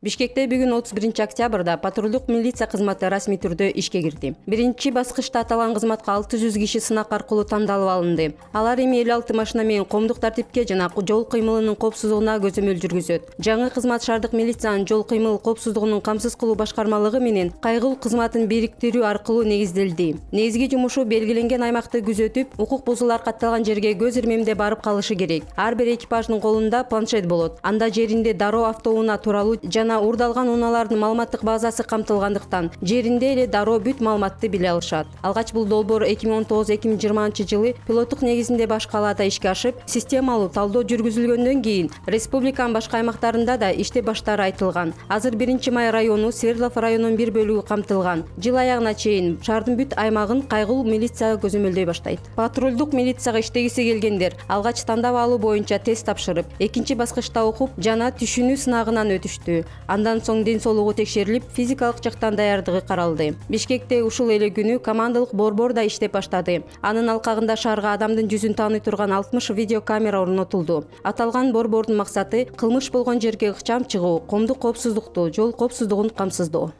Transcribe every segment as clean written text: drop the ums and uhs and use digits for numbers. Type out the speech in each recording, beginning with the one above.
Бишкекте бүгүн 31 октябрда патрулдук милиция кызматы расмий түрдө ишке кирди. Биринчи баскычта аталган кызматка 600 киши сынак аркылуу тандалып алынды. Алар эми 56 машина менен коомдук тартипке жана жол кыймылынын коопсуздугуна көзөмөл жүргүзөт. Жаңы кызмат шаардык милициянын жол кыймыл коопсуздугунун камсыз кылуу башкармалыгы менен кайгылуу кызматын бириктирүү аркылуу негизделди. Негизги жумушу белгиленген аймакты күзөтүп, укук бузуулар катталган жерге көз ирмемде барып калышы керек. Ар бир экипаждын колунда планшет болот. Анда жеринде дароо автоунаа тууралуу жана уурдалган унаалардын маалыматтык базасы камтылгандыктан жеринде эле дароо бүт маалыматты биле алышат. Алгач бул долбоор 2019-2020 жылы пилоттук негизинде баш калаада ишке ашып, системалуу талдоо жүргүзүлгөндөн кийин республиканын башка аймактарында да иштеп баштаары айтылган. Азыр 1-Май району, Свердлов районунун бир бөлүгү камтылган. Жыл аягына чейин шаардын бүт аймагын кайгылуу милиция көзөмөлдөй баштайт. Патрулдук милицияга иштегиси келгендер алгач тандап алуу боюнча тест тапшырып, экинчи баскычта окуп жана түшүнүү сынагынан өтүштү. Андан соң ден соолугу текшерилип, физикалык жактан даярдыгы каралды. Бишкекте ушул эле күнү командалык борбор да иштеп баштады. Анын алкагында шаарга адамдын жүзүн тааный турган 60 видеокамера орнотулду. Аталган борбордун максаты кылмыш болгон жерге ыкчам чыгуу, коомдук коопсуздукту, жол коопсуздугун камсыздоо.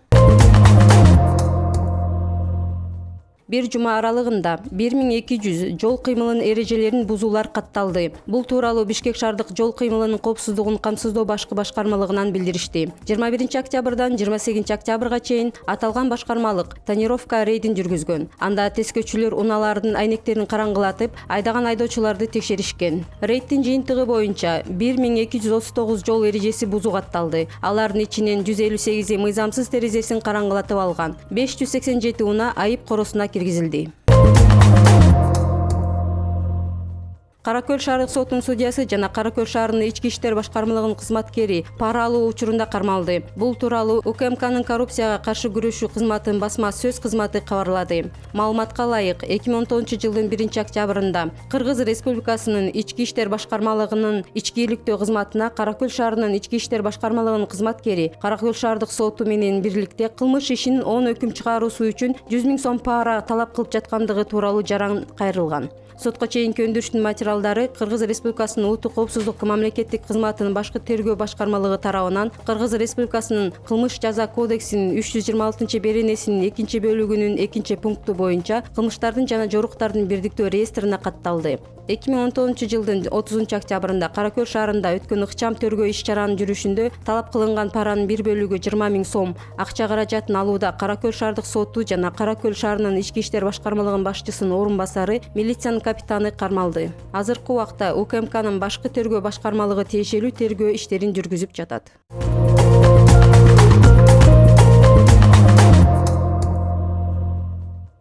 Bir жума аралыгында 1200 жол кыймылынын эрежелерин бузуулар катталды. Бул тууралуу Бишкек шаардык жол кыймылынын коопсуздугун камсыздоо башкы башкармалыгынан билдиришти. 21 октябрдан 28 октябрга чейин аталган башкармалык тонировка рейдин жүргүзгөн. Анда тескөөчүлөр унаалардын айнектерин караңгылатып, айдаган айдоочуларды текшеришкен. Рейдтин жыйынтыгы боюнча 1239 жол эрежеси бузуу катталды. Алардын ичинен 158 мыйзамсыз терезесин караңгылатып алган. 587 унаа айып коросуна киргизилди. Каракөл шаардык сотунун судьясы жана Каракөл шаарынын ички иштер башкармалыгынын кызматкери пара алуу учурунда кармалды. Бул тууралуу УКМКнын коррупцияга каршы күрөшүү кызматынын басма сөз кызматы кабарлады. Маалыматка ылайык, 2010 жылдын 1-октябрында Кыргыз Республикасынын ички иштер башкармалыгынын ички иликтөө кызматына Каракөл шаарынын ички иштер башкармалыгынын кызматкери Каракөл шаардык соту менен бирликте кылмыш ишинин 10 өкүм чыгаруусу үчүн 100 000 сом пара талап кылып жаткандыгы тууралуу жаран кайрылган. Сотко чейинки өндүрүштүн материалдары Кыргыз Республикасынын улуттук коопсуздук мамлекеттик кызматынын башкы тергөө башкармалыгы тарабынан Кыргыз Республикасынын кылмыш жаза кодексинин 326-беренесинин 2-бөлүгүнүн 2-пункту боюнча кылмыштардын жана жоруктардын бирдиктүү реестрине катталды. 2010 жылдын 30 октябрында Каракөл шаарында өткөн ыкчам тергөө иш-чаранын жүрүшүндө талап кылынган паранын 1/20 20 000 сом акча каражатын алууда Каракөл шаардык соту жана Каракөл шаарынын ички иштер башкармалыгынын башчысынын орун басары, милициянын капитаны кармалды. Азыркы убакта УКМКнын башкы тергөө башкармалыгы тиешелүү тергөө иштерин жүргүзүп жатат.